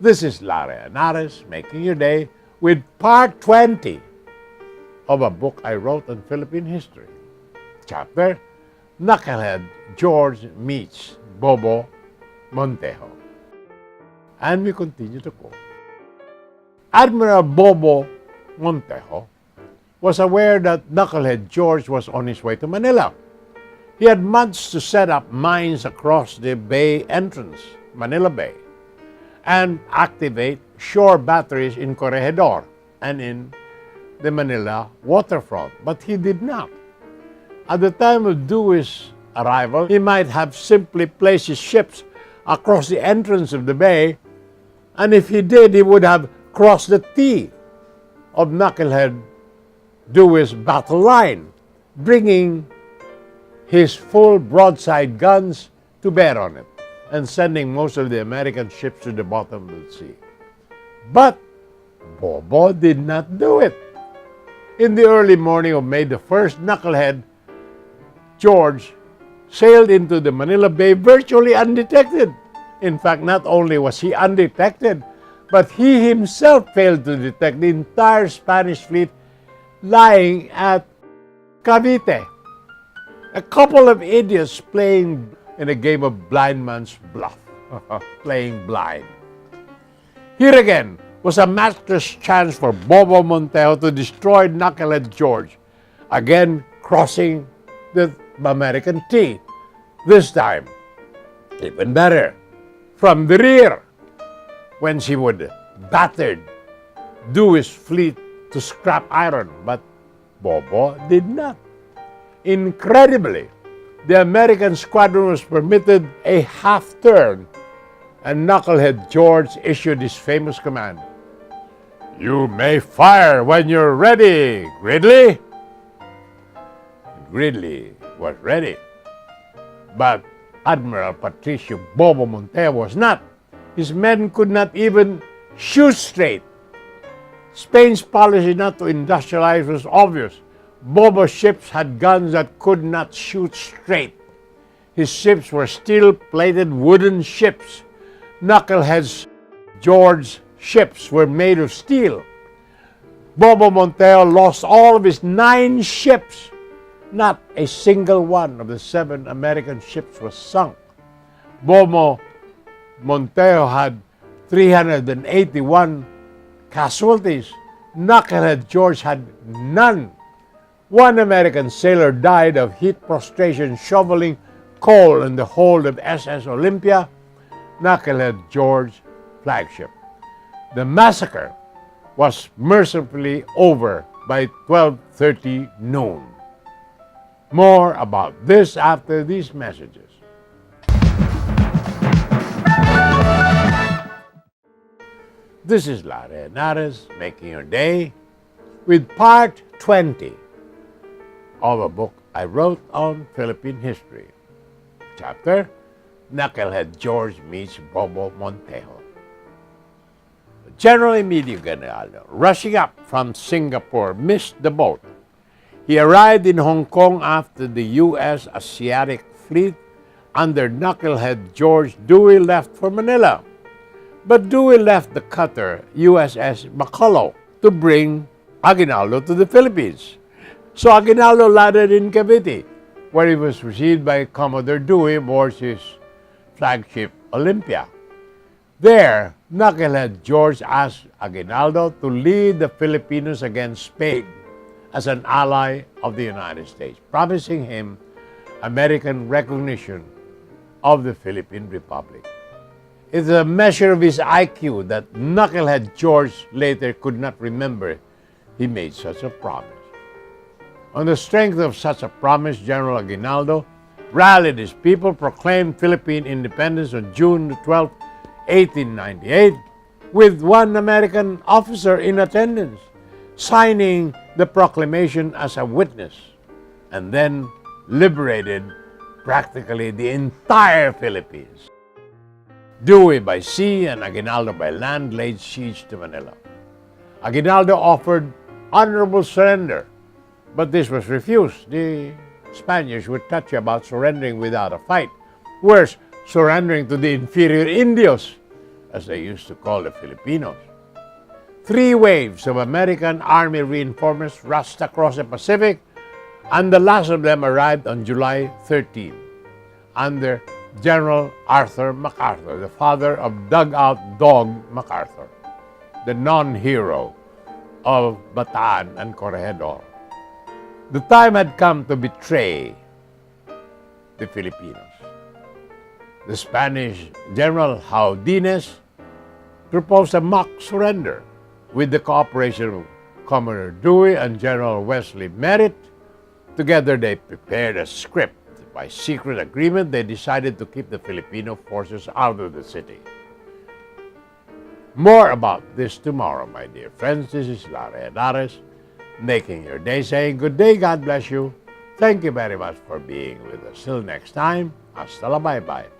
This is Larry Henares making your day with part 20 of a book I wrote on Philippine history. Chapter, Knucklehead George meets Bobo Montejo. And we continue to quote. Admiral Bobo Montejo was aware that Knucklehead George was on his way to Manila. He had months to set up mines across the bay entrance, Manila Bay, and activate shore batteries in Corregidor and in the Manila waterfront, but he did not. At the time of Dewey's arrival, he might have simply placed his ships across the entrance of the bay, and if he did, he would have crossed the T of Knucklehead Dewey's battle line, bringing his full broadside guns to bear on it and sending most of the American ships to the bottom of the sea. But Bobo did not do it. In the early morning of May the 1st, Knucklehead George sailed into the Manila Bay virtually undetected. In fact, not only was he undetected, but he himself failed to detect the entire Spanish fleet lying at Cavite. A couple of idiots playing in a game of blind man's bluff, playing blind. Here again was a master's chance for Bobo Montejo to destroy Knucklehead George, again crossing the American T. This time, even better, from the rear, when she would battered Dewey's fleet to scrap iron, but Bobo did not. Incredibly, the American squadron was permitted a half-turn, and Knucklehead George issued his famous command, "You may fire when you're ready, Gridley." Gridley was ready, but Admiral Patricio Bobo Montejo was not. His men could not even shoot straight. Spain's policy not to industrialize was obvious. Bobo's ships had guns that could not shoot straight. His ships were steel-plated wooden ships. Knucklehead George's ships were made of steel. Bobo Montejo lost all of his 9 ships. Not a single one of the 7 American ships was sunk. Bobo Montejo had 381 casualties. Knucklehead George had none. One American sailor died of heat prostration shoveling coal in the hold of SS Olympia, Knucklehead George flagship. The massacre was mercifully over by 12:30 noon. More about this after these messages. This is Larry Henares making your day with part 20 of a book I wrote on Philippine history. Chapter, Knucklehead George meets Bobo Montejo. General Emilio Generaldo, rushing up from Singapore, missed the boat. He arrived in Hong Kong after the U.S. Asiatic Fleet under Knucklehead George Dewey left for Manila. But Dewey left the cutter USS Bacolod to bring Aguinaldo to the Philippines. So Aguinaldo landed in Cavite, where he was received by Commodore Dewey aboard his flagship Olympia. There, Knucklehead George asked Aguinaldo to lead the Filipinos against Spain as an ally of the United States, promising him American recognition of the Philippine Republic. It is a measure of his IQ that Knucklehead George later could not remember he made such a promise. On the strength of such a promise, General Aguinaldo rallied his people, proclaimed Philippine independence on June 12, 1898, with one American officer in attendance, signing the proclamation as a witness, and then liberated practically the entire Philippines. Dewey by sea and Aguinaldo by land laid siege to Manila. Aguinaldo offered honorable surrender, but this was refused. The Spaniards were touchy about surrendering without a fight. Worse, surrendering to the inferior Indios, as they used to call the Filipinos. 3 waves of American Army reinforcements rushed across the Pacific, and the last of them arrived on July 13 under General Arthur MacArthur, the father of Dugout Dog MacArthur, the non-hero of Bataan and Corregidor. The time had come to betray the Filipinos. The Spanish General Jaudines proposed a mock surrender with the cooperation of Commodore Dewey and General Wesley Merritt. Together they prepared a script. By secret agreement, they decided to keep the Filipino forces out of the city. More about this tomorrow, my dear friends. This is Larry Henares, making your day, saying good day, God bless you. Thank you very much for being with us. Till next time, hasta la bye-bye.